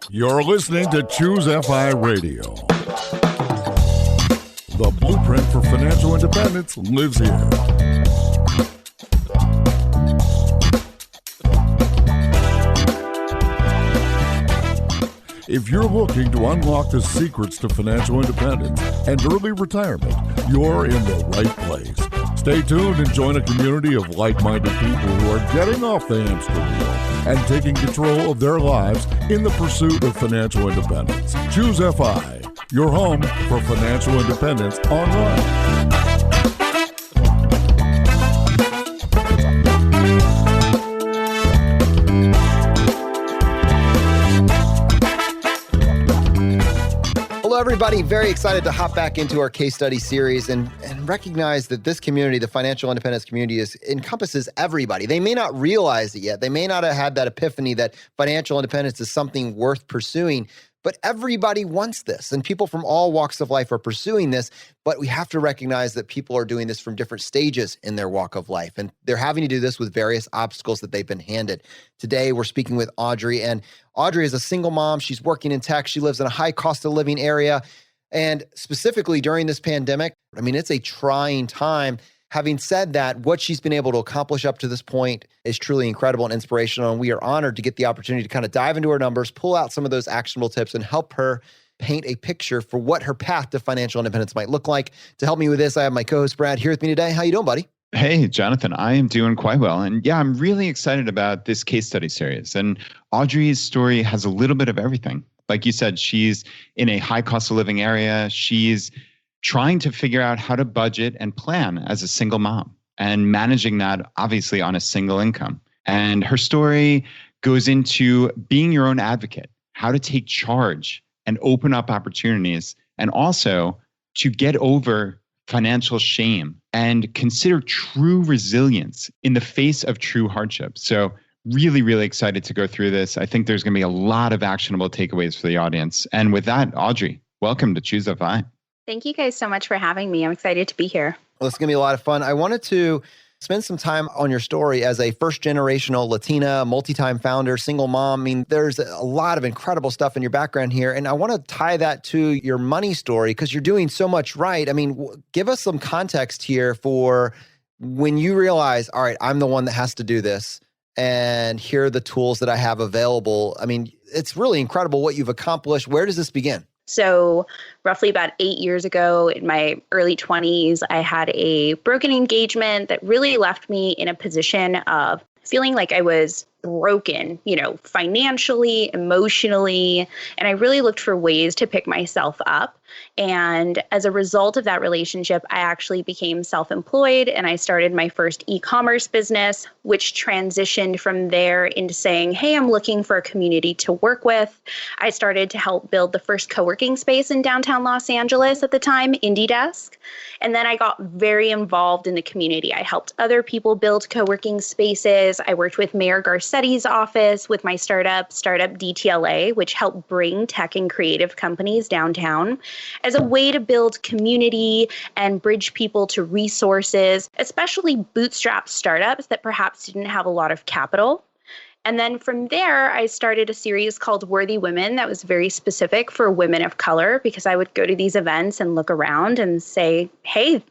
You're listening to Choose FI Radio. The blueprint for financial independence lives here. If you're looking to unlock the secrets to financial independence and early retirement, you're in the right place. Stay tuned and join a community of like-minded people who are getting off the hamster wheel and taking control of their lives in the pursuit of financial independence. Choose FI, your home for financial independence online. Hello, everybody. Very excited to hop back into our case study series and recognize that this community, the financial independence community, encompasses everybody. They may not realize it yet. They may not have had that epiphany that financial independence is something worth pursuing, but everybody wants this, and people from all walks of life are pursuing this, but we have to recognize that people are doing this from different stages in their walk of life, and they're having to do this with various obstacles that they've been handed. Today, we're speaking with Audrey, and Audrey is a single mom. She's working in tech. She lives in a high cost of living area, and specifically during this pandemic, I mean, it's a trying time. Having said that, what she's been able to accomplish up to this point is truly incredible and inspirational, and we are honored to get the opportunity to kind of dive into her numbers, pull out some of those actionable tips, and help her paint a picture for what her path to financial independence might look like. To help me with this, I have my co-host Brad here with me today. How you doing, buddy? Hey, Jonathan, I am doing quite well. And yeah, I'm really excited about this case study series. And Audrey's story has a little bit of everything. Like you said, she's in a high cost of living area. She's trying to figure out how to budget and plan as a single mom and managing that obviously on a single income. And her story goes into being your own advocate, how to take charge and open up opportunities, and also to get over financial shame and consider true resilience in the face of true hardship. So really, really excited to go through this. I think there's going to be a lot of actionable takeaways for the audience. And with that, Audrey, welcome to Choose FI. Thank you guys so much for having me. I'm excited to be here. Well, it's going to be a lot of fun. I wanted to spend some time on your story as a first-generational Latina, multi-time founder, single mom. I mean, there's a lot of incredible stuff in your background here, and I want to tie that to your money story because you're doing so much right. I mean, give us some context here for when you realize, all right, I'm the one that has to do this, and here are the tools that I have available. I mean, it's really incredible what you've accomplished. Where does this begin? So roughly about 8 years ago, in my early 20s, I had a broken engagement that really left me in a position of feeling like I was broken, financially, emotionally, and I really looked for ways to pick myself up. And as a result of that relationship, I actually became self-employed and I started my first e-commerce business, which transitioned from there into saying, hey, I'm looking for a community to work with. I started to help build the first co-working space in downtown Los Angeles at the time, Indie Desk. And then I got very involved in the community. I helped other people build co-working spaces. I worked with Mayor Garcetti's office with my startup DTLA, which helped bring tech and creative companies downtown as a way to build community and bridge people to resources, especially bootstrap startups that perhaps didn't have a lot of capital. And then from there, I started a series called Worthy Women that was very specific for women of color because I would go to these events and look around and say, hey,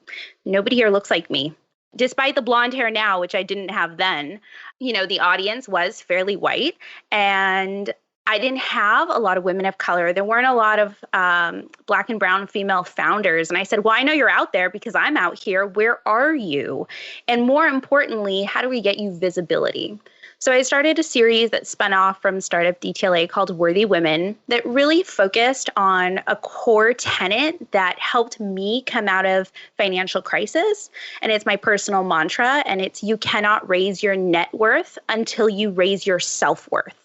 nobody here looks like me. Despite the blonde hair now, which I didn't have then, the audience was fairly white and I didn't have a lot of women of color. There weren't a lot of Black and brown female founders. And I said, well, I know you're out there because I'm out here. Where are you? And more importantly, how do we get you visibility? So I started a series that spun off from Startup DTLA called Worthy Women that really focused on a core tenet that helped me come out of financial crisis. And it's my personal mantra, and it's you cannot raise your net worth until you raise your self-worth.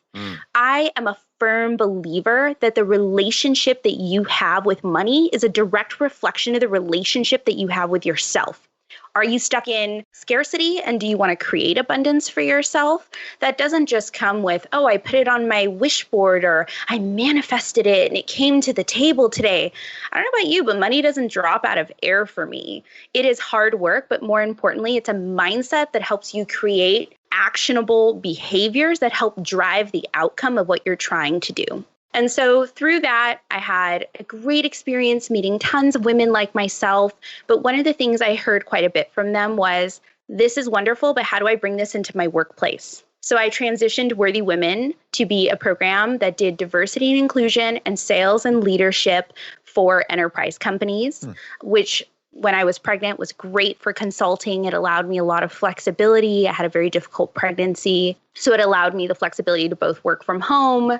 I am a firm believer that the relationship that you have with money is a direct reflection of the relationship that you have with yourself. Are you stuck in scarcity and do you want to create abundance for yourself? That doesn't just come with, oh, I put it on my wish board or I manifested it and it came to the table today. I don't know about you, but money doesn't drop out of air for me. It is hard work, but more importantly, it's a mindset that helps you create actionable behaviors that help drive the outcome of what you're trying to do. And so through that, I had a great experience meeting tons of women like myself. But one of the things I heard quite a bit from them was, this is wonderful, but how do I bring this into my workplace? So I transitioned Worthy Women to be a program that did diversity and inclusion and sales and leadership for enterprise companies, which when I was pregnant was great for consulting. It allowed me a lot of flexibility. I had a very difficult pregnancy. So it allowed me the flexibility to both work from home,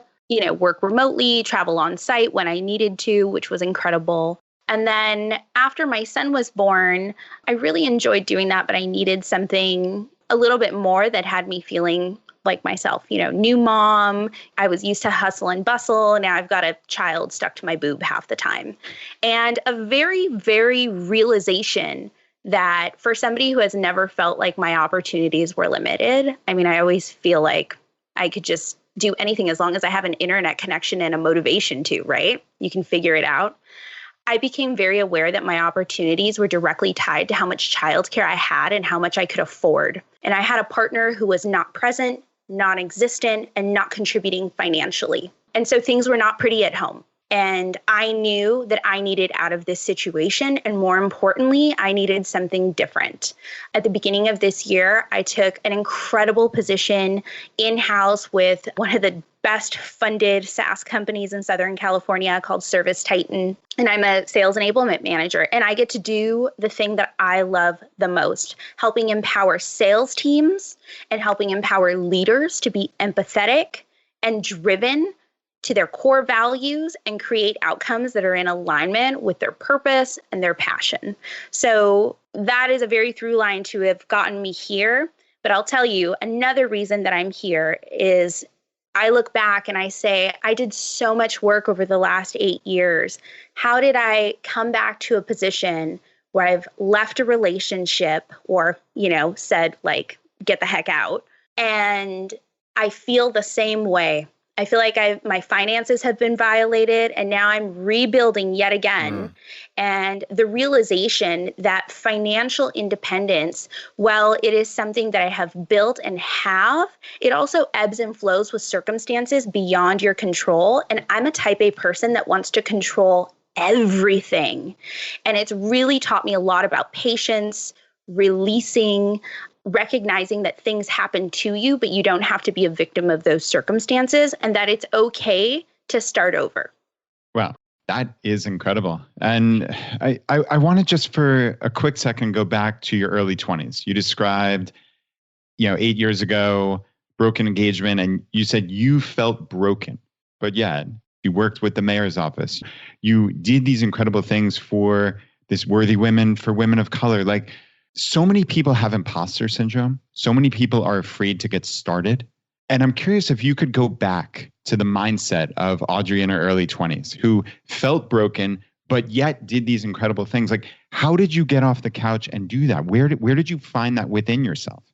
work remotely, travel on site when I needed to, which was incredible. And then after my son was born, I really enjoyed doing that, but I needed something a little bit more that had me feeling like myself, new mom. I was used to hustle and bustle. Now I've got a child stuck to my boob half the time. And a very, very realization that for somebody who has never felt like my opportunities were limited, I always feel like I could just do anything as long as I have an internet connection and a motivation to, right? You can figure it out. I became very aware that my opportunities were directly tied to how much childcare I had and how much I could afford. And I had a partner who was not present, non-existent, and not contributing financially. And so things were not pretty at home. And I knew that I needed out of this situation. And more importantly, I needed something different. At the beginning of this year, I took an incredible position in-house with one of the best funded SaaS companies in Southern California called Service Titan. And I'm a sales enablement manager. And I get to do the thing that I love the most, helping empower sales teams and helping empower leaders to be empathetic and driven to their core values and create outcomes that are in alignment with their purpose and their passion. So that is a very through line to have gotten me here. But I'll tell you, another reason that I'm here is I look back and I say, I did so much work over the last 8 years. How did I come back to a position where I've left a relationship or, said like, get the heck out? And I feel the same way. I feel like my finances have been violated and now I'm rebuilding yet again. And the realization that financial independence, while it is something that I have built and have, it also ebbs and flows with circumstances beyond your control. And I'm a type A person that wants to control everything. And it's really taught me a lot about patience, releasing, recognizing that things happen to you, but you don't have to be a victim of those circumstances and that it's okay to start over. Wow, that is incredible. And I want to just for a quick second go back to your early 20s. You described, 8 years ago, broken engagement, and you said you felt broken, but yet you worked with the mayor's office. You did these incredible things for this Worthy Women, for women of color. Like, so many people have imposter syndrome. So many people are afraid to get started. And I'm curious if you could go back to the mindset of Audrey in her early 20s who felt broken, but yet did these incredible things. Like, how did you get off the couch and do that? Where did you find that within yourself?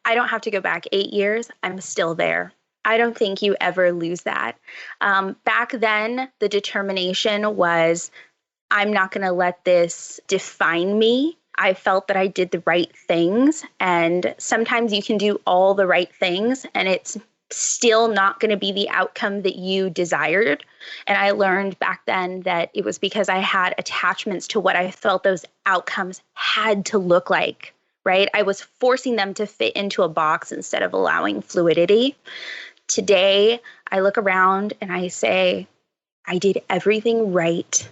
I don't have to go back 8 years. I'm still there. I don't think you ever lose that. Back then, the determination was, I'm not going to let this define me. I felt that I did the right things, and sometimes you can do all the right things and it's still not going to be the outcome that you desired. And I learned back then that it was because I had attachments to what I felt those outcomes had to look like, right? I was forcing them to fit into a box instead of allowing fluidity. Today, I look around and I say, I did everything right.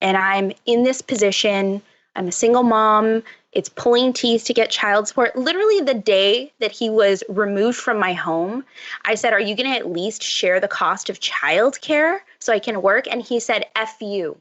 And I'm in this position. I'm a single mom. It's pulling teeth to get child support. Literally the day that he was removed from my home, I said, are you going to at least share the cost of childcare so I can work? And he said, F you.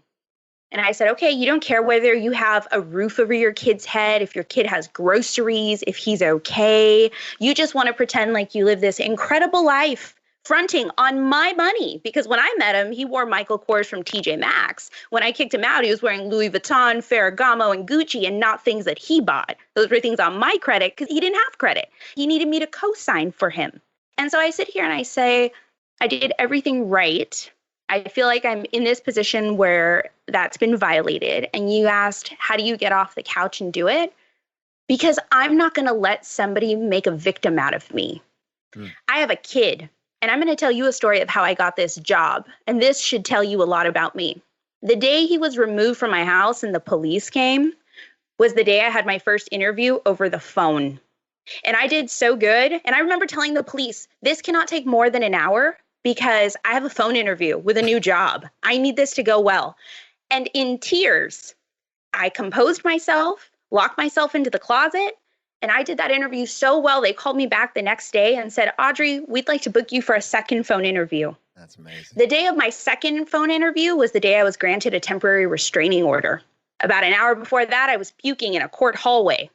And I said, okay, you don't care whether you have a roof over your kid's head, if your kid has groceries, if he's okay. You just want to pretend like you live this incredible life fronting on my money, because when I met him, he wore Michael Kors from TJ Maxx. When I kicked him out, he was wearing Louis Vuitton, Ferragamo, and Gucci, and not things that he bought. Those were things on my credit because he didn't have credit. He needed me to co-sign for him. And so I sit here and I say, I did everything right. I feel like I'm in this position where that's been violated. And you asked, how do you get off the couch and do it? because I'm not going to let somebody make a victim out of me. I have a kid, and I'm going to tell you a story of how I got this job. And this should tell you a lot about me. The day he was removed from my house and the police came was the day I had my first interview over the phone. And I did so good. And I remember telling the police, this cannot take more than an hour because I have a phone interview with a new job. I need this to go well. And in tears, I composed myself, locked myself into the closet, and I did that interview so well, they called me back the next day and said, Audrey, we'd like to book you for a second phone interview. That's amazing. The day of my second phone interview was the day I was granted a temporary restraining order. About an hour before that, I was puking in a court hallway.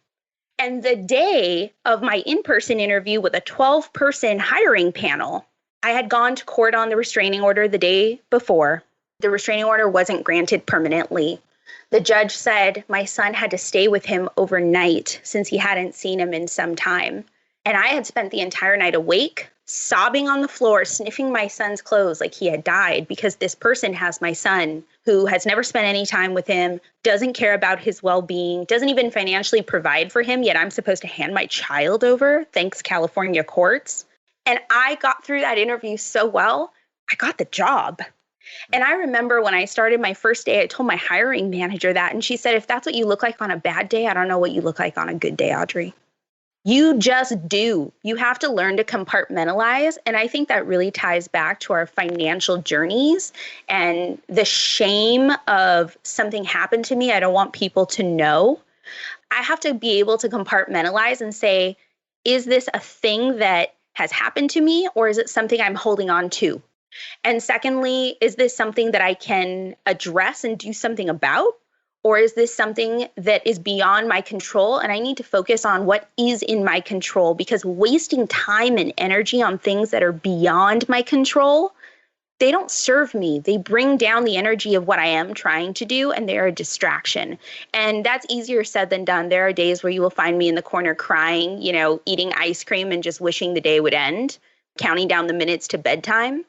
And the day of my in-person interview with a 12-person hiring panel, I had gone to court on the restraining order the day before. The restraining order wasn't granted permanently. The judge said my son had to stay with him overnight since he hadn't seen him in some time. And I had spent the entire night awake, sobbing on the floor, sniffing my son's clothes like he had died because this person has my son who has never spent any time with him, doesn't care about his well-being, doesn't even financially provide for him, yet I'm supposed to hand my child over, thanks California courts. And I got through that interview so well, I got the job. And I remember when I started my first day, I told my hiring manager that, and she said, if that's what you look like on a bad day, I don't know what you look like on a good day, Audrey. You just do. You have to learn to compartmentalize. And I think that really ties back to our financial journeys and the shame of something happened to me. I don't want people to know. I have to be able to compartmentalize and say, is this a thing that has happened to me, or is it something I'm holding on to? And secondly, is this something that I can address and do something about? Or is this something that is beyond my control? And I need to focus on what is in my control, because wasting time and energy on things that are beyond my control, they don't serve me. They bring down the energy of what I am trying to do, and they're a distraction. And that's easier said than done. There are days where you will find me in the corner crying, eating ice cream and just wishing the day would end, counting down the minutes to bedtime.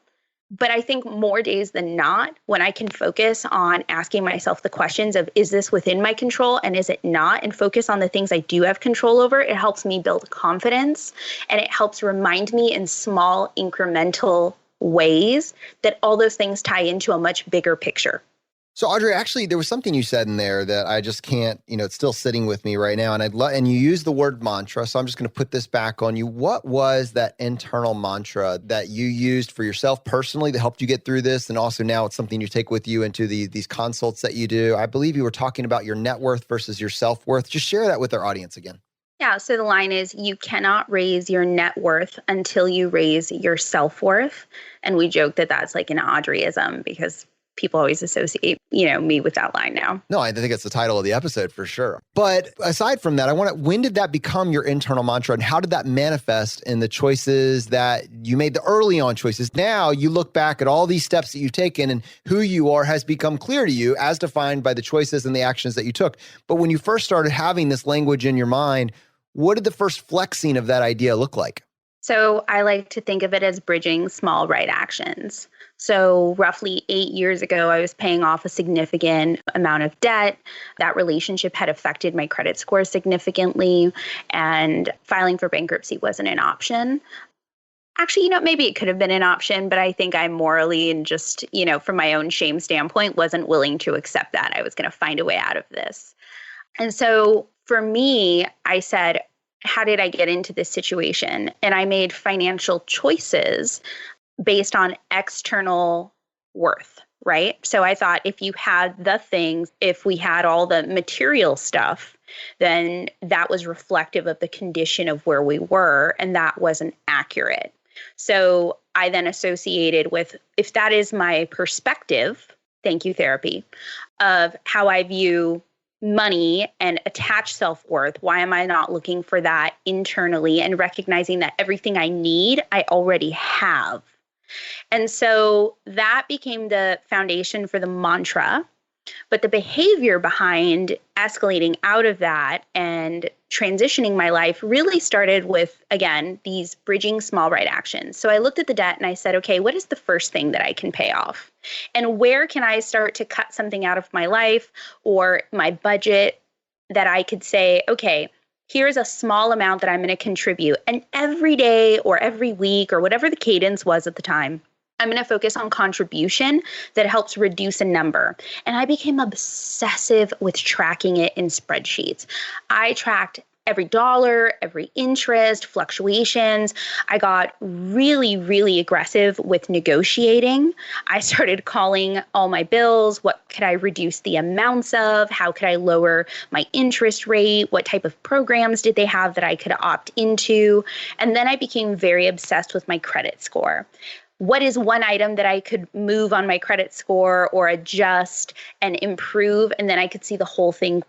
But I think more days than not, when I can focus on asking myself the questions of, is this within my control and is it not? And focus on the things I do have control over, it helps me build confidence, and it helps remind me in small incremental ways that all those things tie into a much bigger picture. So Audrey, actually, there was something you said in there that I just can't, it's still sitting with me right now. And you used the word mantra. So I'm just going to put this back on you. What was that internal mantra that you used for yourself personally that helped you get through this? And also now it's something you take with you into these consults that you do. I believe you were talking about your net worth versus your self-worth. Just share that with our audience again. Yeah. So the line is, you cannot raise your net worth until you raise your self-worth. And we joke that that's like an Audreyism because people always associate, me with that line now. No, I think it's the title of the episode for sure. But aside from that, when did that become your internal mantra, and how did that manifest in the choices that you made, the early on choices? Now you look back at all these steps that you've taken and who you are has become clear to you as defined by the choices and the actions that you took. But when you first started having this language in your mind, what did the first flexing of that idea look like? So I like to think of it as bridging small right actions. So roughly 8 years ago, I was paying off a significant amount of debt. That relationship had affected my credit score significantly, and filing for bankruptcy wasn't an option. Actually, maybe it could have been an option, but I think I morally and just, from my own shame standpoint, wasn't willing to accept that. I was going to find a way out of this. And so for me, I said, how did I get into this situation? And I made financial choices based on external worth, right? So I thought if you had the things, if we had all the material stuff, then that was reflective of the condition of where we were, and that wasn't accurate. So I then associated with, if that is my perspective, thank you, therapy, of how I view money and attach self-worth, why am I not looking for that internally and recognizing that everything I need, I already have? And so that became the foundation for the mantra. But the behavior behind escalating out of that and transitioning my life really started with, again, these bridging small right actions. So I looked at the debt and I said, okay, what is the first thing that I can pay off? And where can I start to cut something out of my life or my budget that I could say, okay, here's a small amount that I'm going to contribute. And every day or every week or whatever the cadence was at the time, I'm going to focus on contribution that helps reduce a number. And I became obsessive with tracking it in spreadsheets. I tracked every dollar, every interest, fluctuations. I got really, really aggressive with negotiating. I started calling all my bills. What could I reduce the amounts of? How could I lower my interest rate? What type of programs did they have that I could opt into? And then I became very obsessed with my credit score. What is one item that I could move on my credit score or adjust and improve? And then I could see the whole thing,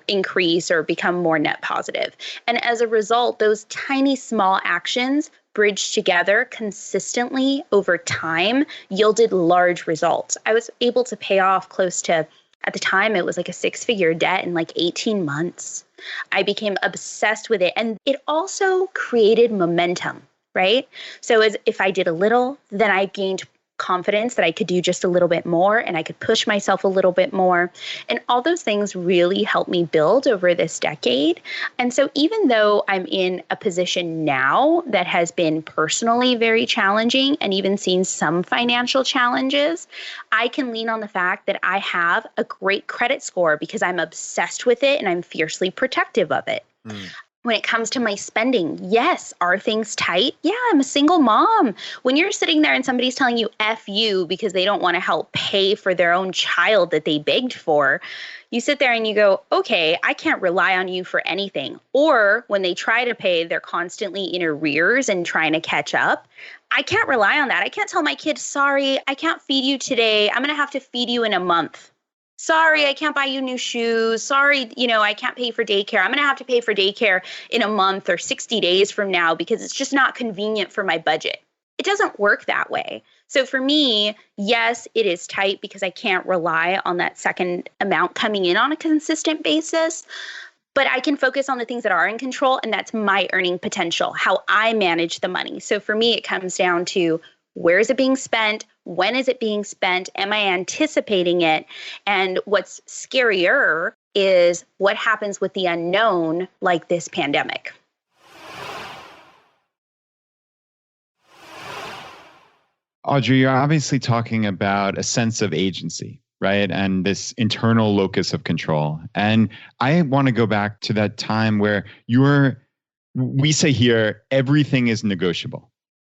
increase or become more net positive. And as a result, those tiny small actions bridged together consistently over time yielded large results. I was able to pay off close to, at the time, it was like a 6-figure debt in like 18 months. I became obsessed with it. And it also created momentum. Right? So as if I did a little, then I gained confidence that I could do just a little bit more and I could push myself a little bit more. And all those things really helped me build over this decade. And so even though I'm in a position now that has been personally very challenging and even seen some financial challenges, I can lean on the fact that I have a great credit score because I'm obsessed with it and I'm fiercely protective of it. When it comes to my spending, yes, are things tight? Yeah, I'm a single mom. When you're sitting there and somebody's telling you F you because they don't want to help pay for their own child that they begged for, you sit there and you go, okay, I can't rely on you for anything. Or when they try to pay, they're constantly in arrears and trying to catch up. I can't rely on that. I can't tell my kid, sorry, I can't feed you today. I'm going to have to feed you in a month. Sorry, I can't buy you new shoes. Sorry, I can't pay for daycare. I'm going to have to pay for daycare in a month or 60 days from now because it's just not convenient for my budget. It doesn't work that way. So for me, yes, it is tight because I can't rely on that second amount coming in on a consistent basis. But I can focus on the things that are in control, and that's my earning potential, how I manage the money. So for me, it comes down to where is it being spent? When is it being spent? Am I anticipating it? And what's scarier is what happens with the unknown, like this pandemic. Audrey, you're obviously talking about a sense of agency, right? And this internal locus of control. And I want to go back to that time where we say here, everything is negotiable.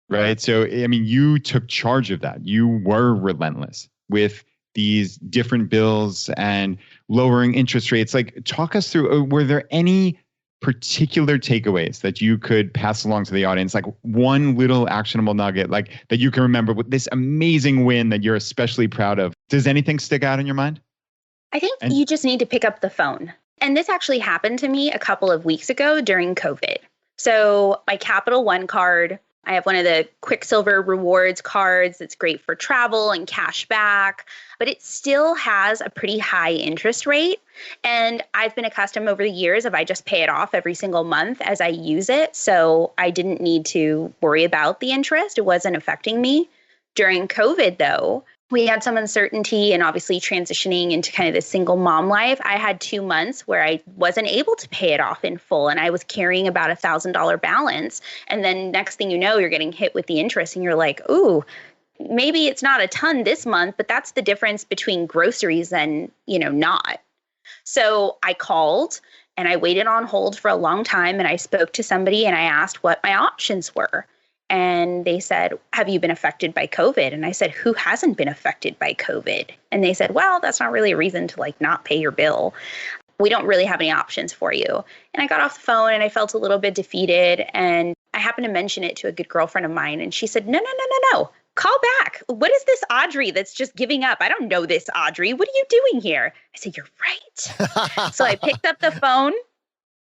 Right. So, you took charge of that. You were relentless with these different bills and lowering interest rates. Like, talk us through, were there any particular takeaways that you could pass along to the audience? Like one little actionable nugget, like that you can remember with this amazing win that you're especially proud of. Does anything stick out in your mind? I think you just need to pick up the phone. And this actually happened to me a couple of weeks ago during COVID. So my Capital One card, I have one of the Quicksilver rewards cards that's great for travel and cash back, but it still has a pretty high interest rate. And I've been accustomed over the years of I just pay it off every single month as I use it. So I didn't need to worry about the interest. It wasn't affecting me. During COVID, though, we had some uncertainty and obviously transitioning into kind of this single mom life. I had 2 months where I wasn't able to pay it off in full and I was carrying about $1,000 balance. And then next thing you know, you're getting hit with the interest and you're like, ooh, maybe it's not a ton this month, but that's the difference between groceries and, not. So I called and I waited on hold for a long time and I spoke to somebody and I asked what my options were. And they said, have you been affected by COVID? And I said, who hasn't been affected by COVID? And they said, well, that's not really a reason to not pay your bill. We don't really have any options for you. And I got off the phone and I felt a little bit defeated. And I happened to mention it to a good girlfriend of mine. And she said, no. Call back. What is this Audrey that's just giving up? I don't know this Audrey. What are you doing here? I said, you're right. So I picked up the phone.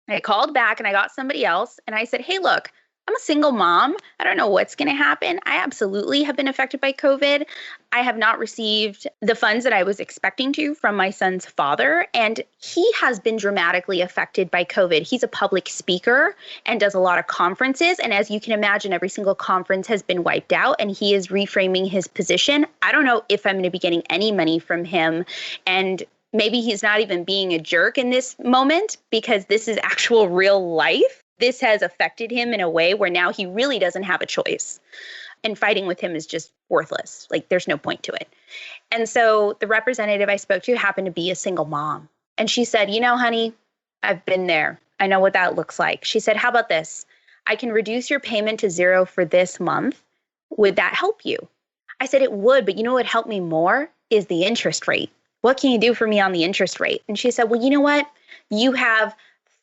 I called back and I got somebody else. And I said, hey, look, I'm a single mom. I don't know what's going to happen. I absolutely have been affected by COVID. I have not received the funds that I was expecting to from my son's father. And he has been dramatically affected by COVID. He's a public speaker and does a lot of conferences. And as you can imagine, every single conference has been wiped out and he is reframing his position. I don't know if I'm going to be getting any money from him. And maybe he's not even being a jerk in this moment because this is actual real life. This has affected him in a way where now he really doesn't have a choice. And fighting with him is just worthless. Like, there's no point to it. And so the representative I spoke to happened to be a single mom. And she said, you know, honey, I've been there. I know what that looks like. She said, how about this? I can reduce your payment to zero for this month. Would that help you? I said, it would, but you know what helped me more is the interest rate. What can you do for me on the interest rate? And she said, well, you know what? You have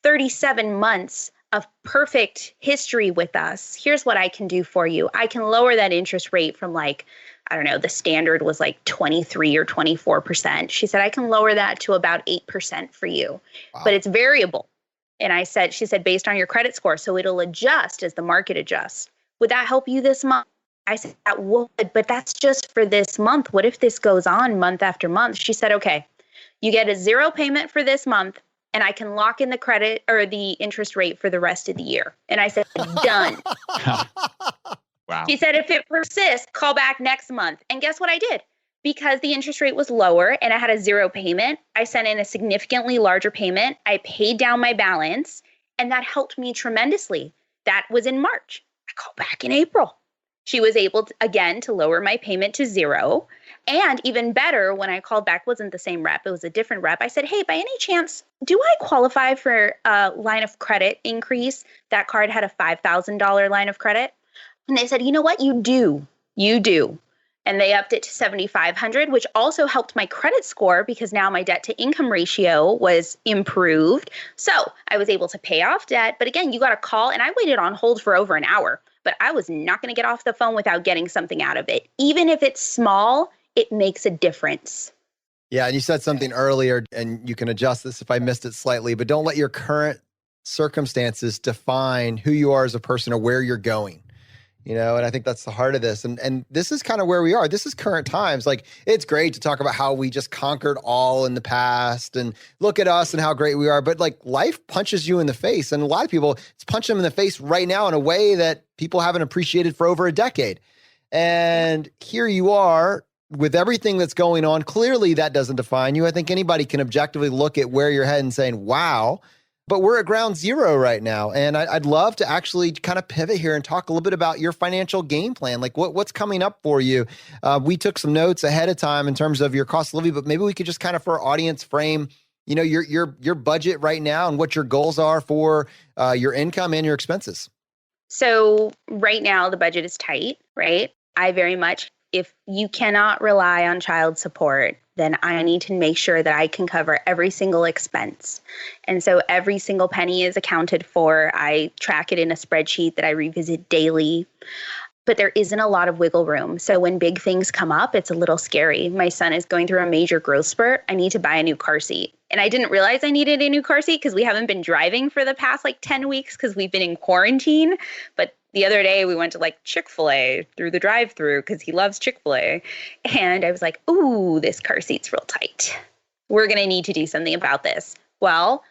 37 months of perfect history with us. Here's what I can do for you. I can lower that interest rate from like, I don't know, the standard was like 23 or 24%. She said, I can lower that to about 8% for you, but it's variable. And she said, based on your credit score. So it'll adjust as the market adjusts. Would that help you this month? I said, that would, but that's just for this month. What if this goes on month after month? She said, okay, you get a zero payment for this month, and I can lock in the credit or the interest rate for the rest of the year. And I said, done. Wow. She said, if it persists, call back next month. And guess what I did? Because the interest rate was lower and I had a zero payment, I sent in a significantly larger payment. I paid down my balance, and that helped me tremendously. That was in March. I called back in April. She was able to, again, to lower my payment to zero. And even better, when I called back, wasn't the same rep, it was a different rep. I said, hey, by any chance, do I qualify for a line of credit increase? That card had a $5,000 line of credit. And they said, you know what? You do. And they upped it to $7,500, which also helped my credit score because now my debt to income ratio was improved. So I was able to pay off debt. But again, you got a call, and I waited on hold for over an hour, but I was not going to get off the phone without getting something out of it. Even if it's small, it makes a difference. Yeah. And you said something earlier, and you can adjust this if I missed it slightly, but don't let your current circumstances define who you are as a person or where you're going. And I think that's the heart of this. And this is kind of where we are. This is current times. Like, it's great to talk about how we just conquered all in the past and look at us and how great we are. But like, life punches you in the face. And a lot of people, it's punching them in the face right now in a way that people haven't appreciated for over a decade. And here you are with everything that's going on. Clearly that doesn't define you. I think anybody can objectively look at where you're heading and saying, wow. But we're at ground zero right now. And I'd love to actually kind of pivot here and talk a little bit about your financial game plan. Like what's coming up for you? We took some notes ahead of time in terms of your cost of living, but maybe we could just kind of, for our audience, frame, your budget right now and what your goals are for your income and your expenses. So right now the budget is tight, right? I very much, if you cannot rely on child support, then I need to make sure that I can cover every single expense. And so every single penny is accounted for. I track it in a spreadsheet that I revisit daily. But there isn't a lot of wiggle room. So when big things come up, it's a little scary. My son is going through a major growth spurt. I need to buy a new car seat. And I didn't realize I needed a new car seat because we haven't been driving for the past 10 weeks because we've been in quarantine. But the other day we went to Chick-fil-A through the drive-through because he loves Chick-fil-A. And I was like, ooh, this car seat's real tight. We're going to need to do something about this. Well,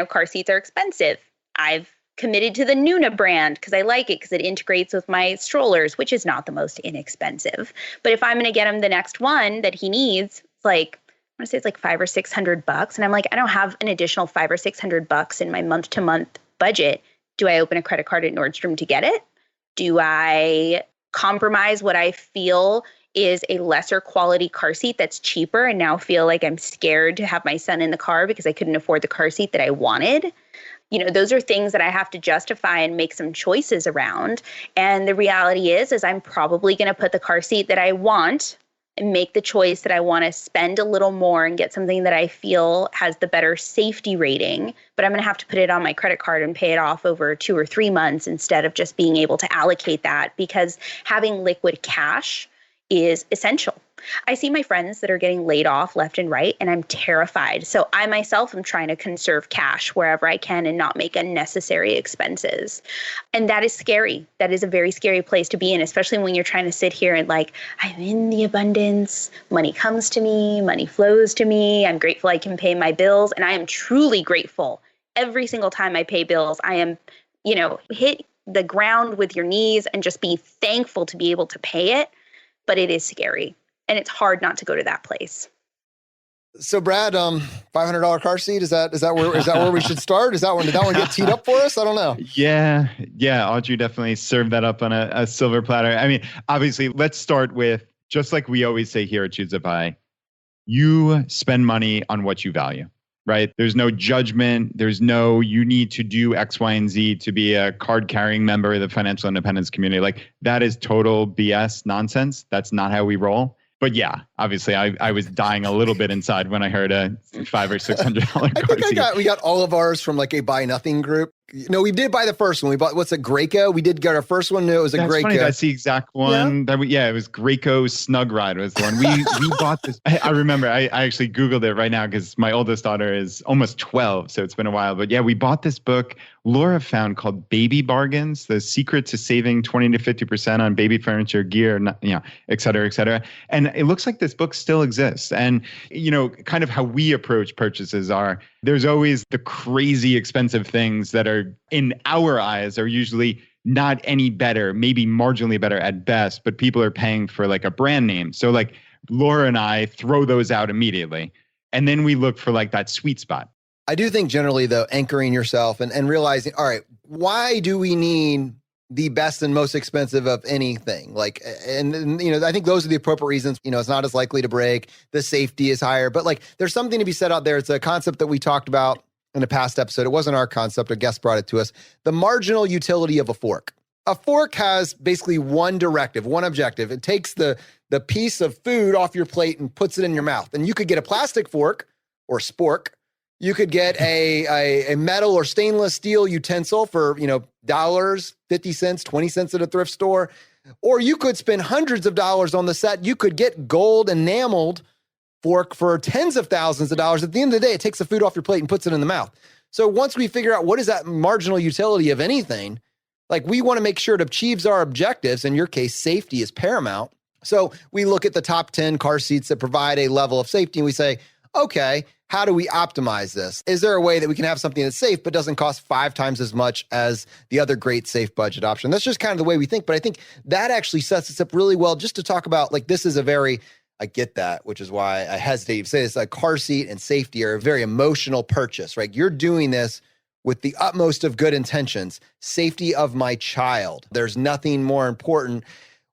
car seats are expensive. I've committed to the Nuna brand because I like it because it integrates with my strollers, which is not the most inexpensive. But if I'm going to get him the next one that he needs, I want to say it's $500 or $600. And I'm like, I don't have an additional $500 or $600 in my month-to-month budget. Do I open a credit card at Nordstrom to get it? Do I compromise what I feel is a lesser quality car seat that's cheaper and now feel like I'm scared to have my son in the car because I couldn't afford the car seat that I wanted? Those are things that I have to justify and make some choices around. And the reality is I'm probably going to put the car seat that I want and make the choice that I want to spend a little more and get something that I feel has the better safety rating. But I'm going to have to put it on my credit card and pay it off over 2 or 3 months instead of just being able to allocate that, because having liquid cash is essential. I see my friends that are getting laid off left and right, and I'm terrified. So I myself am trying to conserve cash wherever I can and not make unnecessary expenses. And that is scary. That is a very scary place to be in, especially when you're trying to sit here and I'm in the abundance. Money comes to me. Money flows to me. I'm grateful I can pay my bills. And I am truly grateful. Every single time I pay bills, I am, hit the ground with your knees and just be thankful to be able to pay it. But it is scary. And it's hard not to go to that place. So Brad, $500 car seat, is that where we should start? Did that one get teed up for us? I don't know. Yeah. Audrey definitely served that up on a silver platter. I mean, obviously, let's start with, just like we always say here at Choose It By, you spend money on what you value, right? There's no judgment. There's no, you need to do X, Y, and Z to be a card carrying member of the financial independence community. Like, that is total BS nonsense. That's not how we roll. But yeah, obviously, I was dying a little bit inside when I heard a $500 or $600 car seat. We got all of ours from like a buy nothing group. No, we did buy the first one. We bought, what's a Graco? We did get our first one. No, it was a Graco. Funny, that's the exact one. Yeah, it was Graco Snug Ride was the one. We bought this. I remember, I actually Googled it right now because my oldest daughter is almost 12, so it's been a while. But yeah, we bought this book Laura found called Baby Bargains, The Secret to Saving 20 to 50% on Baby Furniture, Gear, et cetera, et cetera. And it looks like this book still exists. And, kind of how we approach purchases are, there's always the crazy expensive things that are, in our eyes, are usually not any better, maybe marginally better at best, but people are paying for like a brand name. So like Laura and I throw those out immediately. And then we look for like that sweet spot. I do think generally, though, anchoring yourself and realizing, all right, why do we need the best and most expensive of anything? Like, and I think those are the appropriate reasons. It's not as likely to break. The safety is higher, but like, there's something to be said out there. It's a concept that we talked about in a past episode. It wasn't our concept. A guest brought it to us. The marginal utility of a fork. A fork has basically one directive, one objective. It takes the piece of food off your plate and puts it in your mouth. And you could get a plastic fork or spork. You could get a metal or stainless steel utensil for, dollars, 50 cents, 20 cents at a thrift store. Or you could spend hundreds of dollars on the set. You could get gold enameled fork for tens of thousands of dollars. At the end of the day, it takes the food off your plate and puts it in the mouth. So once we figure out what is that marginal utility of anything, like, we want to make sure it achieves our objectives. In your case, safety is paramount. So we look at the top 10 car seats that provide a level of safety and we say, okay, how do we optimize this? Is there a way that we can have something that's safe but doesn't cost 5 times as much as the other great safe budget option? That's just kind of the way we think. But I think that actually sets us up really well just to talk about, like, this is a very, I get that, which is why I hesitate to say this, like, car seat and safety are a very emotional purchase, right? You're doing this with the utmost of good intentions. Safety of my child. There's nothing more important.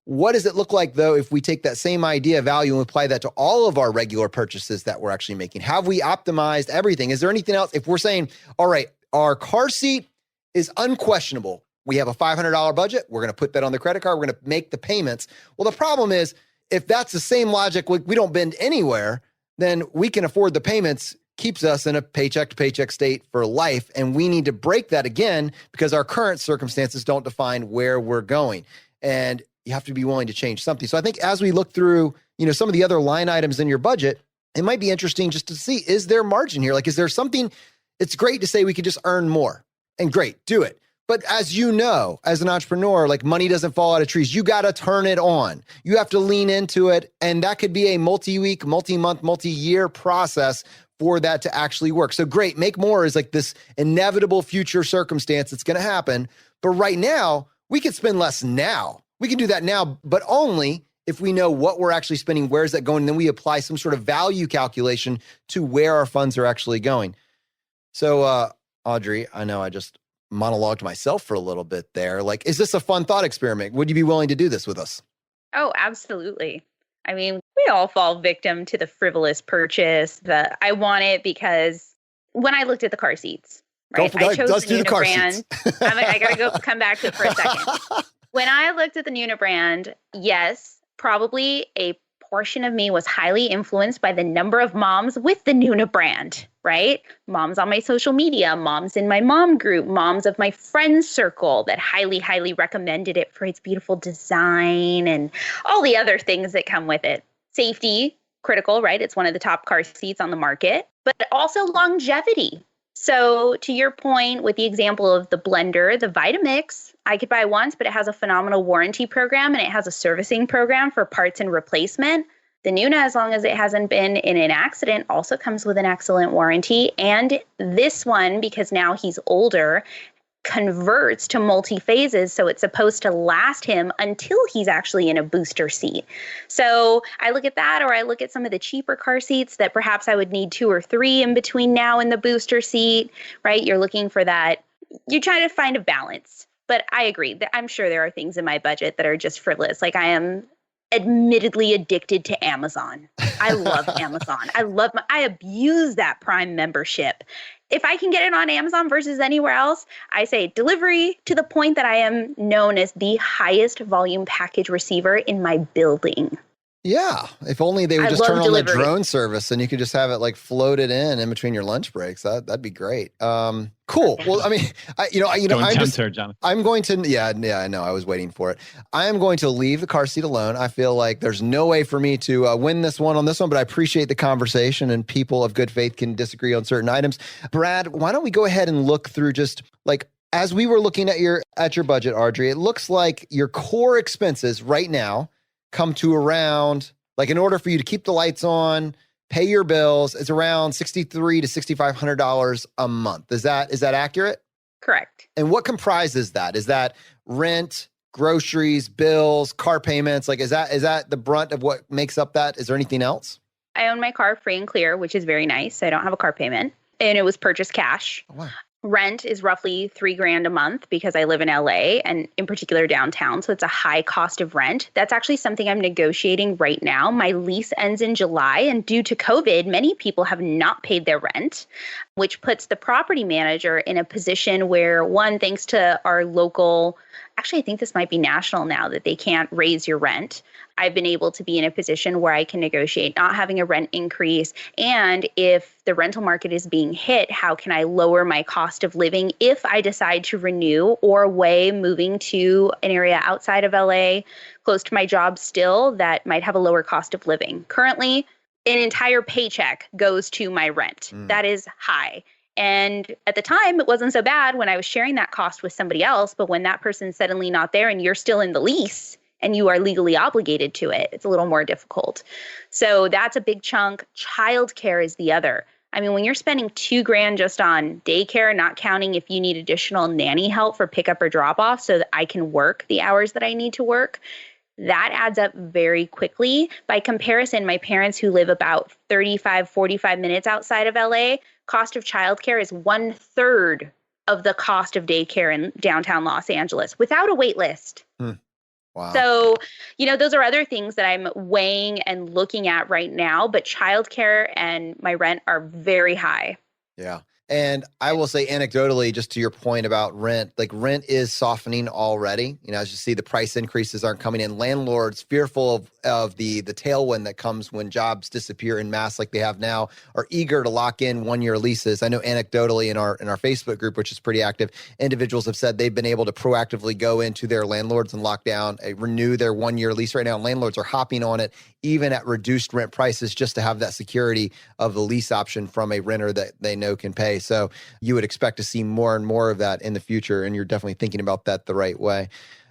What does it look like, though, if we take that same idea, value, and apply that to all of our regular purchases that we're actually making? Have we optimized everything? Is there anything else? If we're saying, all right, our car seat is unquestionable. We have a $500 budget. We're going to put that on the credit card. We're going to make the payments. Well, the problem is, if that's the same logic, we don't bend anywhere, then we can afford the payments, keeps us in a paycheck to paycheck state for life. And we need to break that again because our current circumstances don't define where we're going. And you have to be willing to change something. So I think as we look through, some of the other line items in your budget, it might be interesting just to see, is there margin here? Like, is there something? It's great to say we could just earn more, and great, do it. But as you know, as an entrepreneur, like, money doesn't fall out of trees. You got to turn it on. You have to lean into it. And that could be a multi-week, multi-month, multi-year process for that to actually work. So great, make more is like this inevitable future circumstance that's going to happen. But right now, we can spend less now. We can do that now, but only if we know what we're actually spending, where's that going, and then we apply some sort of value calculation to where our funds are actually going. So, Audrey, I know I just monologued myself for a little bit there. Like, is this a fun thought experiment? Would you be willing to do this with us? Oh, absolutely. I mean, we all fall victim to the frivolous purchase. I want it because when I looked at the car seats, right? I chose the Unibrand. I got to come back to it for a second. When I looked at the Unibrand, yes, probably a portion of me was highly influenced by the number of moms with the Unibrand, right? Moms on my social media, moms in my mom group, moms of my friends circle that highly, highly recommended it for its beautiful design and all the other things that come with it. Safety, critical, right? It's one of the top car seats on the market, but also longevity. So to your point with the example of the blender, the Vitamix, I could buy once, but it has a phenomenal warranty program and it has a servicing program for parts and replacement. The Nuna, as long as it hasn't been in an accident, also comes with an excellent warranty. And this one, because now he's older, converts to multi-phases. So it's supposed to last him until he's actually in a booster seat. So I look at that, or I look at some of the cheaper car seats that perhaps I would need 2 or 3 in between now and the booster seat, right? You're looking for that. You try to find a balance. But I agree that I'm sure there are things in my budget that are just frivolous. Like, I am admittedly addicted to Amazon. I love Amazon. I abuse that Prime membership. If I can get it on Amazon versus anywhere else, I say delivery, to the point that I am known as the highest volume package receiver in my building. Yeah. If only they would just turn on delivery. the drone service and you could just have it like floated in between your lunch breaks. That'd be great. Cool. Well, I mean, I'm going to, I know. I was waiting for it. I am going to leave the car seat alone. I feel like there's no way for me to win this one on this one, but I appreciate the conversation, and people of good faith can disagree on certain items. Brad, why don't we go ahead and look through just like, as we were looking at your budget, Audrey, it looks like your core expenses right now come to around, like, in order for you to keep the lights on, pay your bills, it's around $6,300 to $6,500 a month. Is that accurate? Correct. And what comprises that? Is that rent, groceries, bills, car payments? Like, is that the brunt of what makes up that? Is there anything else? I own my car free and clear, which is very nice. I don't have a car payment, and it was purchased cash. Oh, wow. Rent is roughly $3,000 a month because I live in LA, and in particular downtown. So it's a high cost of rent. That's actually something I'm negotiating right now. My lease ends in July, and due to COVID, many people have not paid their rent, which puts the property manager in a position where, one, thanks to our local, actually, I think this might be national now, that they can't raise your rent. I've been able to be in a position where I can negotiate not having a rent increase. And if the rental market is being hit, how can I lower my cost of living if I decide to renew or weigh moving to an area outside of LA, close to my job still, that might have a lower cost of living? Currently, an entire paycheck goes to my rent. That is high. And at the time, it wasn't so bad when I was sharing that cost with somebody else. But when that person's suddenly not there and you're still in the lease and you are legally obligated to it, it's a little more difficult. So that's a big chunk. Childcare is the other. I mean, when you're spending $2,000 just on daycare, not counting if you need additional nanny help for pickup or drop off so that I can work the hours that I need to work, that adds up very quickly. By comparison, my parents, who live about 35, 45 minutes outside of LA, cost of childcare is 1/3 of the cost of daycare in downtown Los Angeles without a wait list. Wow. So, those are other things that I'm weighing and looking at right now, but childcare and my rent are very high. Yeah. And I will say anecdotally, just to your point about rent, like, rent is softening already. As you see, the price increases aren't coming in. Landlords, fearful of the tailwind that comes when jobs disappear en masse like they have now, are eager to lock in 1-year leases. I know anecdotally in our Facebook group, which is pretty active, individuals have said they've been able to proactively go into their landlords and lock down, renew their 1-year lease right now. And landlords are hopping on it, even at reduced rent prices, just to have that security of the lease option from a renter that they know can pay. So you would expect to see more and more of that in the future, and you're definitely thinking about that the right way.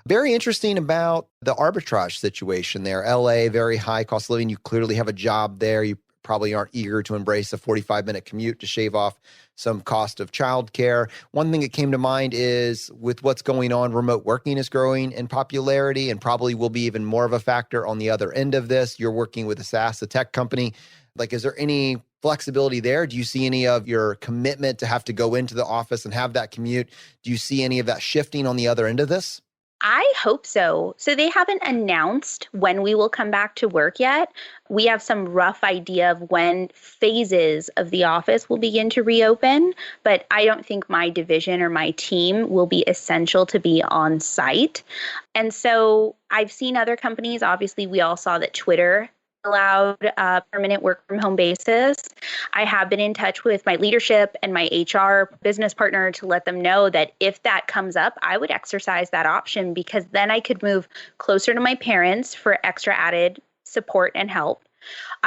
Very interesting about the arbitrage situation there. LA, very high cost of living. You clearly have a job there. You probably aren't eager to embrace a 45-minute commute to shave off some cost of childcare. One thing that came to mind is, with what's going on, remote working is growing in popularity and probably will be even more of a factor on the other end of this. You're working with a tech company. Like, is there any flexibility there? Do you see any of your commitment to have to go into the office and have that commute? Do you see any of that shifting on the other end of this? I hope so. So they haven't announced when we will come back to work yet. We have some rough idea of when phases of the office will begin to reopen, but I don't think my division or my team will be essential to be on site. And so I've seen other companies. Obviously, we all saw that Twitter allowed permanent work from home basis. I have been in touch with my leadership and my HR business partner to let them know that if that comes up, I would exercise that option, because then I could move closer to my parents for extra added support and help.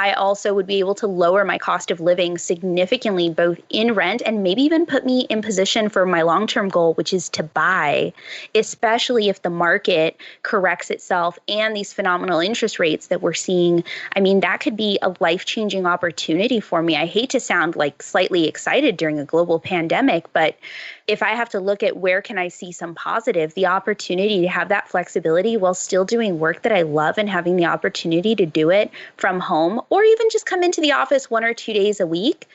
I also would be able to lower my cost of living significantly, both in rent and maybe even put me in position for my long-term goal, which is to buy, especially if the market corrects itself and these phenomenal interest rates that we're seeing. I mean, that could be a life-changing opportunity for me. I hate to sound like slightly excited during a global pandemic, but if I have to look at where can I see some positive, the opportunity to have that flexibility while still doing work that I love and having the opportunity to do it from home, or even just come into the office 1 or 2 days a week,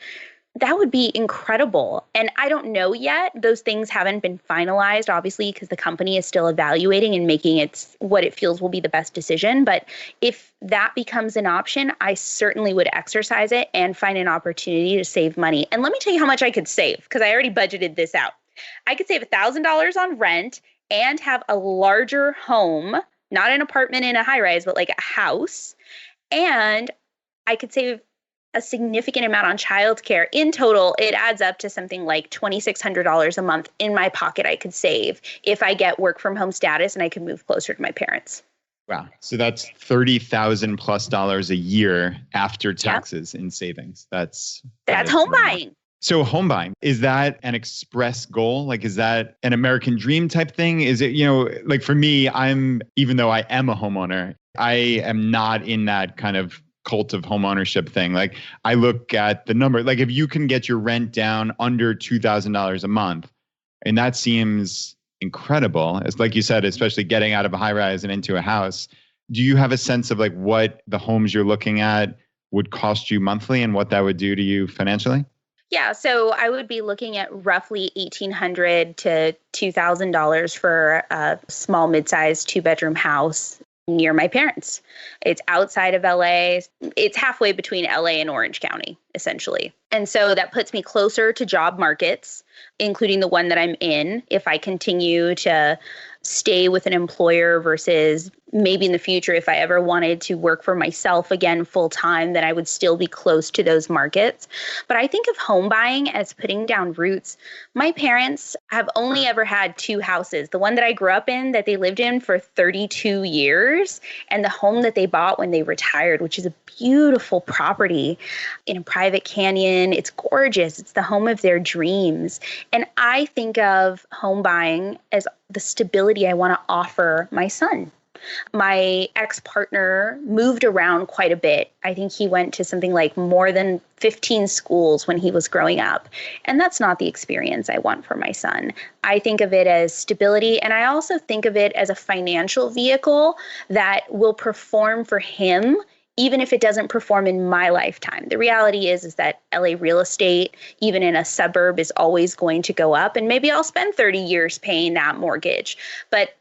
that would be incredible. And I don't know yet. Those things haven't been finalized, obviously, because the company is still evaluating and making what it feels will be the best decision. But if that becomes an option, I certainly would exercise it and find an opportunity to save money. And let me tell you how much I could save, because I already budgeted this out. I could save $1,000 on rent and have a larger home, not an apartment in a high rise, but like a house. And I could save a significant amount on childcare. In total, it adds up to something like $2,600 a month in my pocket I could save if I get work from home status and I could move closer to my parents. Wow. So that's $30,000+ a year after taxes in savings. That's home buying. So home buying, is that an express goal? Like, is that an American dream type thing? Is it, like for me, even though I am a homeowner, I am not in that kind of cult of home ownership thing. Like I look at the number, like if you can get your rent down under $2,000 a month, and that seems incredible. It's like you said, especially getting out of a high rise and into a house. Do you have a sense of like what the homes you're looking at would cost you monthly and what that would do to you financially? Yeah, so I would be looking at roughly $1,800 to $2,000 for a small, mid-sized 2-bedroom house near my parents. It's outside of LA. It's halfway between LA and Orange County, essentially. And so that puts me closer to job markets, including the one that I'm in, if I continue to stay with an employer versus maybe in the future, if I ever wanted to work for myself again full time, then I would still be close to those markets. But I think of home buying as putting down roots. My parents have only ever had 2 houses, the one that I grew up in that they lived in for 32 years and the home that they bought when they retired, which is a beautiful property in a private canyon. It's gorgeous. It's the home of their dreams. And I think of home buying as the stability I want to offer my son. My ex-partner moved around quite a bit. I think he went to something like more than 15 schools when he was growing up. And that's not the experience I want for my son. I think of it as stability. And I also think of it as a financial vehicle that will perform for him even if it doesn't perform in my lifetime. The reality is that LA real estate, even in a suburb, is always going to go up. And maybe I'll spend 30 years paying that mortgage. But,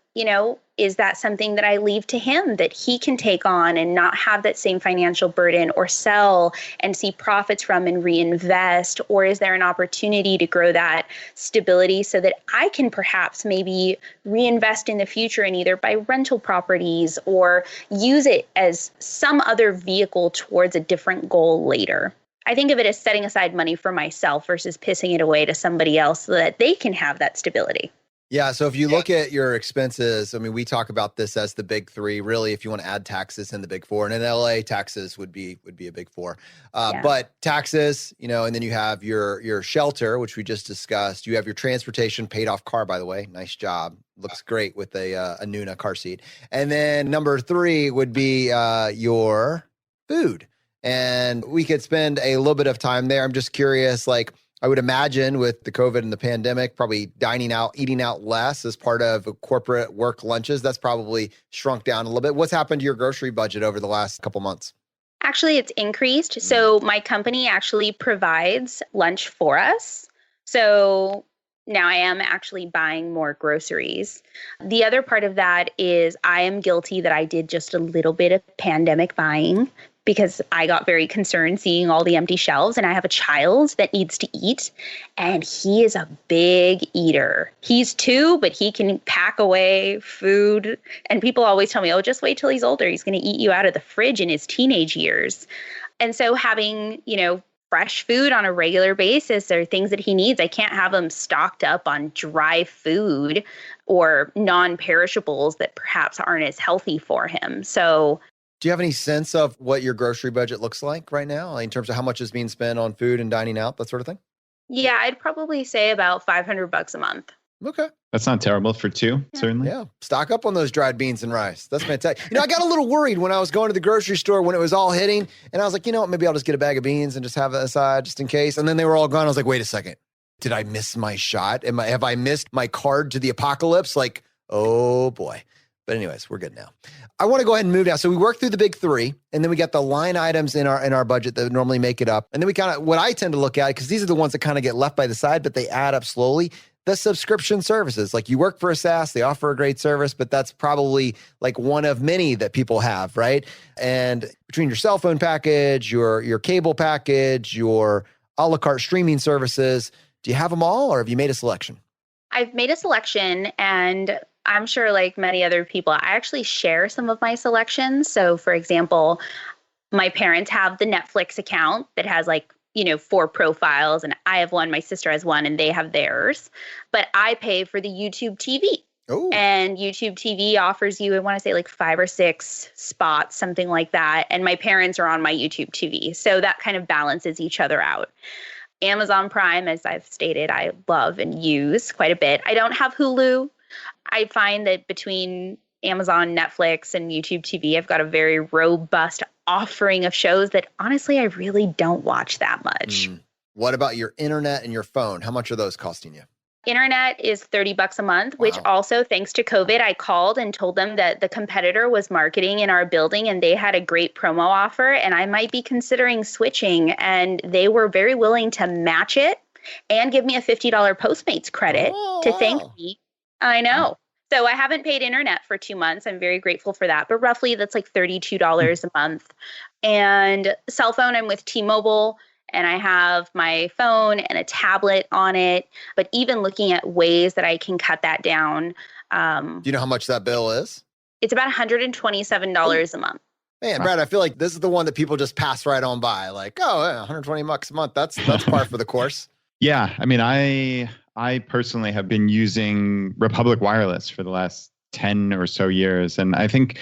is that something that I leave to him that he can take on and not have that same financial burden, or sell and see profits from and reinvest? Or is there an opportunity to grow that stability so that I can perhaps maybe reinvest in the future and either buy rental properties or use it as some other vehicle towards a different goal later? I think of it as setting aside money for myself versus pissing it away to somebody else so that they can have that stability. Yeah. So if you look at your expenses, I mean, we talk about this as the big 3, really, if you want to add taxes in the big 4, and in LA, taxes would be a big 4. But taxes, and then you have your shelter, which we just discussed. You have your transportation, paid off car, by the way. Nice job. Looks great with a Nuna car seat. And then number 3 would be your food. And we could spend a little bit of time there. I'm just curious, like, I would imagine with the COVID and the pandemic, probably dining out, eating out less as part of corporate work lunches. That's probably shrunk down a little bit. What's happened to your grocery budget over the last couple months? Actually, it's increased. So my company actually provides lunch for us. So now I am actually buying more groceries. The other part of that is I am guilty that I did just a little bit of pandemic buying, because I got very concerned seeing all the empty shelves, and I have a child that needs to eat, and he is a big eater. He's 2, but he can pack away food. And people always tell me, oh, just wait till he's older. He's going to eat you out of the fridge in his teenage years. And so having, fresh food on a regular basis or things that he needs, I can't have him stocked up on dry food or non-perishables that perhaps aren't as healthy for him. So Do you have any sense of what your grocery budget looks like right now in terms of how much is being spent on food and dining out, that sort of thing? Yeah, I'd probably say about $500 a month. Okay. That's not terrible for two, certainly. Yeah. Stock up on those dried beans and rice. That's fantastic. I got a little worried when I was going to the grocery store when it was all hitting. And I was like, you know what? Maybe I'll just get a bag of beans and just have it aside just in case. And then they were all gone. I was like, wait a second. Did I miss my shot? Have I missed my card to the apocalypse? Like, oh boy. But anyways, we're good now. I want to go ahead and move now. So we worked through the big three, and then we got the line items in our budget that normally make it up. And then we kind of, what I tend to look at, because these are the ones that kind of get left by the side, but they add up slowly, the subscription services. Like you work for a SaaS, they offer a great service, but that's probably like one of many that people have, right? And between your cell phone package, your cable package, your a la carte streaming services, do you have them all, or have you made a selection? I've made a selection, and I'm sure like many other people, I actually share some of my selections. So for example, my parents have the Netflix account that has 4 profiles, and I have one, my sister has one, and they have theirs. But I pay for the YouTube TV. Ooh. And YouTube TV offers you, I want to say 5 or 6 spots, something like that. And my parents are on my YouTube TV. So that kind of balances each other out. Amazon Prime, as I've stated, I love and use quite a bit. I don't have Hulu. I find that between Amazon, Netflix, and YouTube TV, I've got a very robust offering of shows that honestly, I really don't watch that much. What about your internet and your phone? How much are those costing you? Internet is $30 a month, which also, thanks to COVID, I called and told them that the competitor was marketing in our building and they had a great promo offer and I might be considering switching. And they were very willing to match it and give me a $50 Postmates credit to thank me. I know. So I haven't paid internet for 2 months. I'm very grateful for that. But roughly that's like $32 a month. And cell phone, I'm with T-Mobile. And I have my phone and a tablet on it. But even looking at ways that I can cut that down. Do you know how much that bill is? It's about $127 a month. Man, Brad, I feel like this is the one that people just pass right on by. Like, oh, yeah, $120 a month. That's par for the course. Yeah. I mean, I personally have been using Republic Wireless for the last 10 or so years. And I think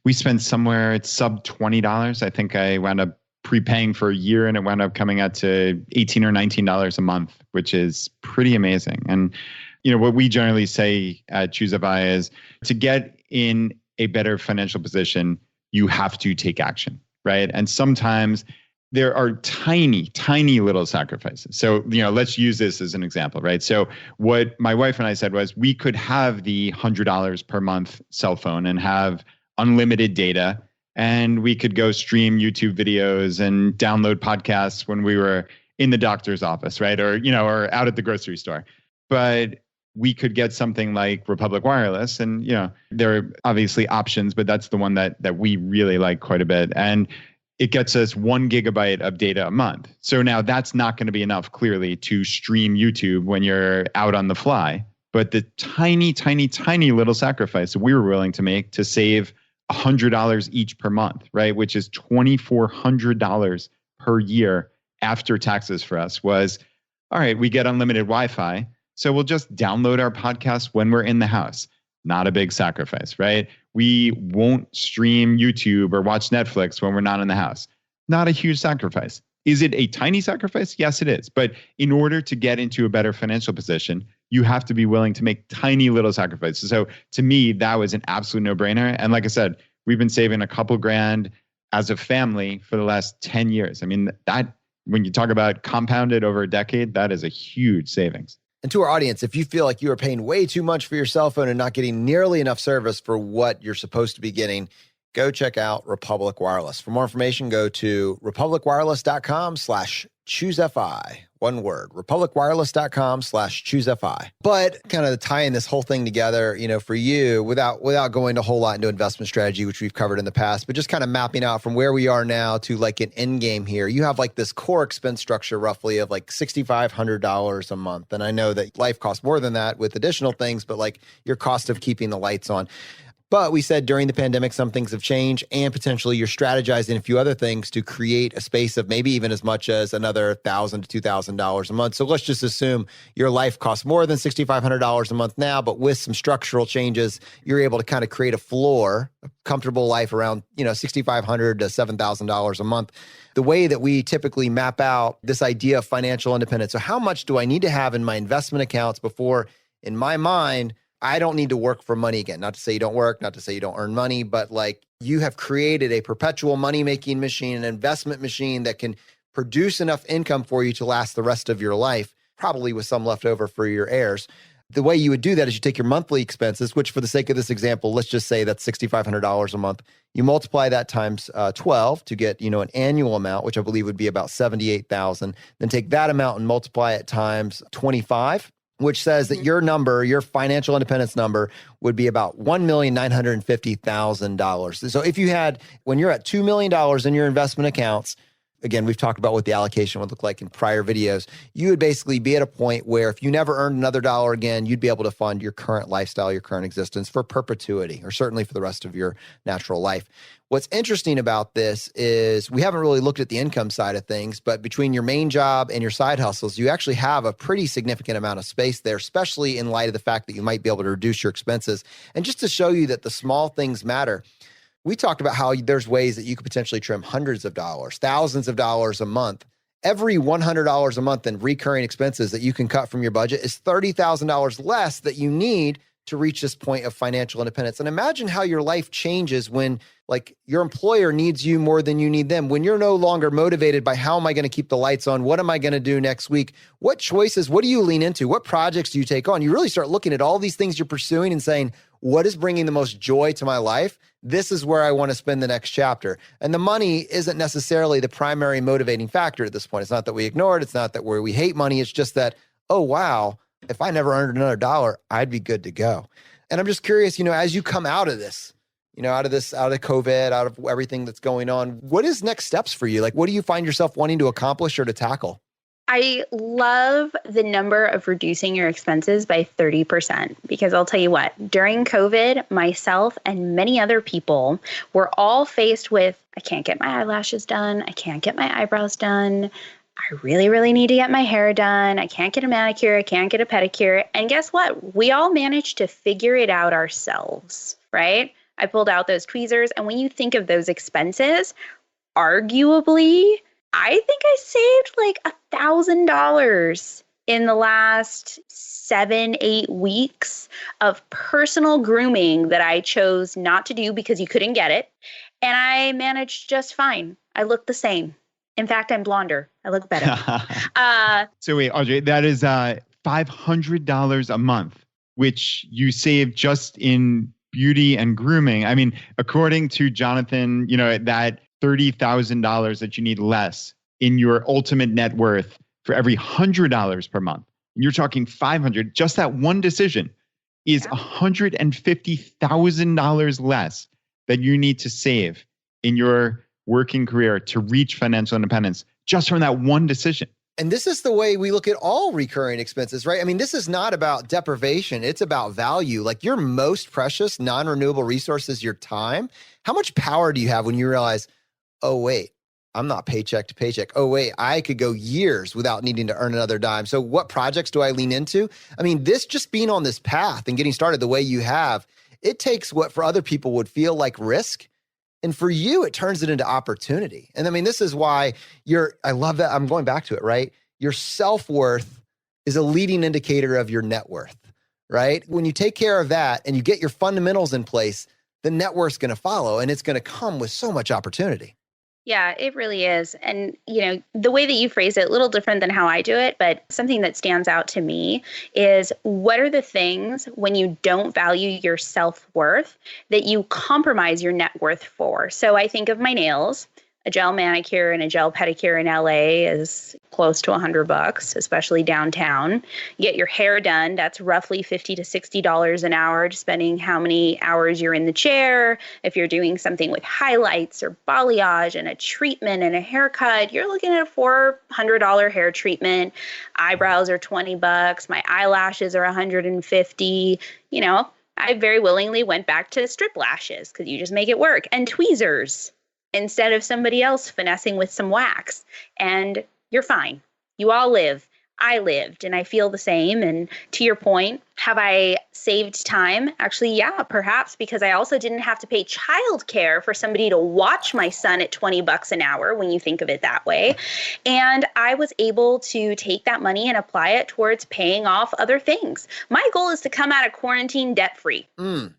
we spent somewhere, it's sub $20. I think I wound up prepaying for a year and it wound up coming out to $18 or $19 a month, which is pretty amazing. And, what we generally say at ChooseFI is to get in a better financial position, you have to take action, right? And sometimes there are tiny, tiny little sacrifices. So, let's use this as an example, right? So what my wife and I said was we could have the $100 per month cell phone and have unlimited data, and we could go stream YouTube videos and download podcasts when we were in the doctor's office, right? Or, or out at the grocery store. But we could get something like Republic Wireless, and, there are obviously options, but that's the one that we really like quite a bit. And it gets us 1 gigabyte of data a month. So now that's not going to be enough, clearly, to stream YouTube when you're out on the fly. But the tiny, tiny, tiny little sacrifice that we were willing to make to save $100 each per month, right, which is $2,400 per year after taxes for us, was, all right, we get unlimited Wi-Fi, so we'll just download our podcast when we're in the house. Not a big sacrifice, right? We won't stream YouTube or watch Netflix when we're not in the house. Not a huge sacrifice. Is it a tiny sacrifice? Yes, it is. But in order to get into a better financial position, you have to be willing to make tiny little sacrifices. So to me, that was an absolute no-brainer. And like I said, we've been saving a couple grand as a family for the last 10 years. I mean, that, when you talk about compounded over a decade, that is a huge savings. And to our audience, if you feel like you are paying way too much for your cell phone and not getting nearly enough service for what you're supposed to be getting, go check out Republic Wireless. For more information, go to republicwireless.com/ChooseFI. One word, republicwireless.com/ChooseFI. But kind of tying this whole thing together, for you, without going a whole lot into investment strategy, which we've covered in the past, but just kind of mapping out from where we are now to like an end game here. You have like this core expense structure roughly of like $6,500 a month. And I know that life costs more than that with additional things, but like your cost of keeping the lights on. But we said during the pandemic, some things have changed, and potentially you're strategizing a few other things to create a space of maybe even as much as another $1,000 to $2,000 a month. So let's just assume your life costs more than $6,500 a month now, but with some structural changes, you're able to kind of create a floor, a comfortable life around, $6,500 to $7,000 a month. The way that we typically map out this idea of financial independence. So how much do I need to have in my investment accounts before, in my mind, I don't need to work for money again? Not to say you don't work, not to say you don't earn money, but like you have created a perpetual money-making machine, an investment machine that can produce enough income for you to last the rest of your life, probably with some left over for your heirs. The way you would do that is you take your monthly expenses, which for the sake of this example, let's just say that's $6,500 a month. You multiply that times 12 to get, an annual amount, which I believe would be about $78,000. Then take that amount and multiply it times 25, which says that your number, your financial independence number, would be about $1,950,000. So if you had, when you're at $2 million in your investment accounts, again, we've talked about what the allocation would look like in prior videos, you would basically be at a point where if you never earned another dollar again, you'd be able to fund your current lifestyle, your current existence for perpetuity, or certainly for the rest of your natural life. What's interesting about this is we haven't really looked at the income side of things, but between your main job and your side hustles, you actually have a pretty significant amount of space there, especially in light of the fact that you might be able to reduce your expenses. And just to show you that the small things matter, we talked about how there's ways that you could potentially trim hundreds of dollars, thousands of dollars a month. Every $100 a month in recurring expenses that you can cut from your budget is $30,000 less that you need to reach this point of financial independence. And imagine how your life changes when your employer needs you more than you need them. When you're no longer motivated by how am I going to keep the lights on? What am I going to do next week? What choices, what do you lean into? What projects do you take on? You really start looking at all these things you're pursuing and saying, what is bringing the most joy to my life? This is where I want to spend the next chapter. And the money isn't necessarily the primary motivating factor at this point. It's not that we ignore it. It's not that we hate money. It's just that, oh, wow, if I never earned another dollar, I'd be good to go. And I'm just curious, as you come out of this, out of COVID, out of everything that's going on, what is next steps for you? What do you find yourself wanting to accomplish or to tackle? I love the number of reducing your expenses by 30%, because I'll tell you what, during COVID, myself and many other people were all faced with, I can't get my eyelashes done. I can't get my eyebrows done. I really, really need to get my hair done. I can't get a manicure. I can't get a pedicure. And guess what? We all managed to figure it out ourselves, right? I pulled out those tweezers. And when you think of those expenses, arguably, I think I saved $1,000 in the last 7-8 weeks of personal grooming that I chose not to do because you couldn't get it. And I managed just fine. I look the same. In fact, I'm blonder. I look better. So wait, Audrey, that is $500 a month, which you save just in beauty and grooming. I mean, according to Jonathan, that $30,000 that you need less in your ultimate net worth for every $100 per month. And you're talking $500. Just that one decision is $150,000 less that you need to save in your working career to reach financial independence just from that one decision. And this is the way we look at all recurring expenses, right? I mean, this is not about deprivation. It's about value. Your most precious non-renewable resource is your time. How much power do you have when you realize, oh, wait, I'm not paycheck to paycheck. Oh, wait, I could go years without needing to earn another dime. So what projects do I lean into? I mean, this just being on this path and getting started the way you have, it takes what for other people would feel like risk. And for you, it turns it into opportunity. And I mean, this is why I love that. I'm going back to it, right? Your self-worth is a leading indicator of your net worth, right? When you take care of that and you get your fundamentals in place, the net worth's going to follow, and it's going to come with so much opportunity. Yeah, it really is. And, the way that you phrase it, a little different than how I do it, but something that stands out to me is what are the things when you don't value your self-worth that you compromise your net worth for? So I think of my nails. A gel manicure and a gel pedicure in LA is close to $100, especially downtown. You get your hair done, that's roughly $50 to $60 an hour, depending how many hours you're in the chair. If you're doing something with highlights or balayage and a treatment and a haircut, you're looking at a $400 hair treatment. Eyebrows are $20, my eyelashes are $150. I very willingly went back to strip lashes because you just make it work, and tweezers instead of somebody else finessing with some wax. And you're fine. You all live. I lived, and I feel the same. And to your point, have I saved time? Actually, yeah, perhaps, because I also didn't have to pay childcare for somebody to watch my son at $20 an hour when you think of it that way. And I was able to take that money and apply it towards paying off other things. My goal is to come out of quarantine debt-free.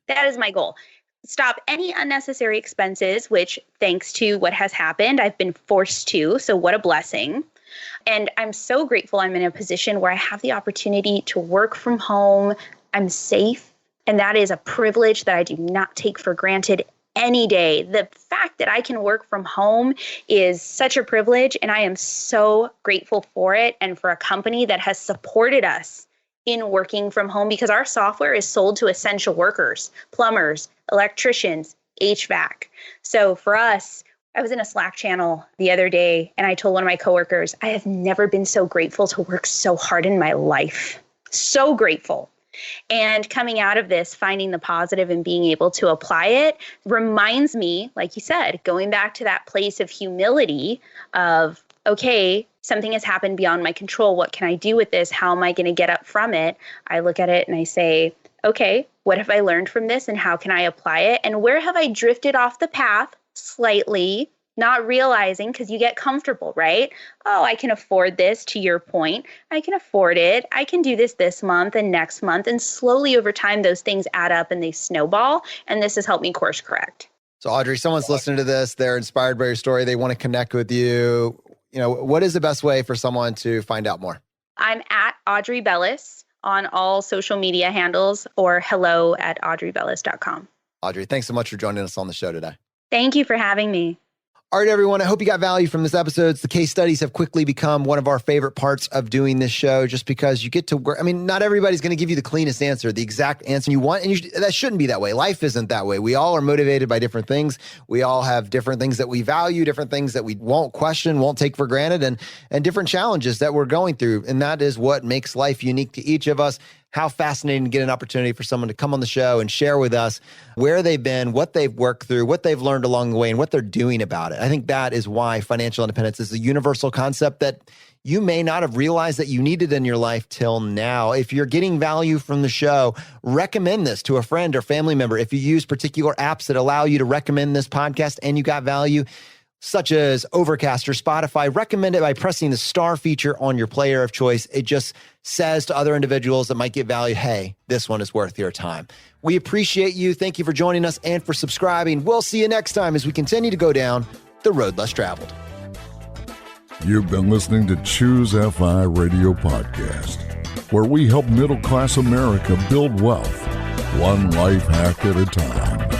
That is my goal. Stop any unnecessary expenses, which thanks to what has happened, I've been forced to. So what a blessing. And I'm so grateful I'm in a position where I have the opportunity to work from home. I'm safe. And that is a privilege that I do not take for granted any day. The fact that I can work from home is such a privilege. And I am so grateful for it and for a company that has supported us in working from home, because our software is sold to essential workers, plumbers, electricians, HVAC. So for us, I was in a Slack channel the other day, and I told one of my coworkers, I have never been so grateful to work so hard in my life. So grateful. And coming out of this, finding the positive and being able to apply it reminds me, like you said, going back to that place of humility of, okay, something has happened beyond my control. What can I do with this? How am I going to get up from it? I look at it and I say, okay, what have I learned from this and how can I apply it? And where have I drifted off the path slightly, not realizing, because you get comfortable, right? Oh, I can afford this, to your point. I can afford it. I can do this month and next month. And slowly over time, those things add up and they snowball. And this has helped me course correct. So Audrey, someone's listening to this. They're inspired by your story. They want to connect with you. What is the best way for someone to find out more? I'm at Audrey Bellis on all social media handles, or hello@audreybellis.com. Audrey, thanks so much for joining us on the show today. Thank you for having me. All right, everyone. I hope you got value from this episode. The case studies have quickly become one of our favorite parts of doing this show, just because you get to work. I mean, not everybody's going to give you the cleanest answer, the exact answer you want. And that shouldn't be that way. Life isn't that way. We all are motivated by different things. We all have different things that we value, different things that we won't question, won't take for granted, and different challenges that we're going through. And that is what makes life unique to each of us. How fascinating to get an opportunity for someone to come on the show and share with us where they've been, what they've worked through, what they've learned along the way, and what they're doing about it. I think that is why financial independence is a universal concept that you may not have realized that you needed in your life till now. If you're getting value from the show, recommend this to a friend or family member. If you use particular apps that allow you to recommend this podcast and you got value, such as Overcast or Spotify, recommend it by pressing the star feature on your player of choice. It just says to other individuals that might get value, hey, this one is worth your time. We appreciate you. Thank you for joining us and for subscribing. We'll see you next time as we continue to go down the road less traveled. You've been listening to Choose FI Radio Podcast, where we help middle-class America build wealth, one life hack at a time.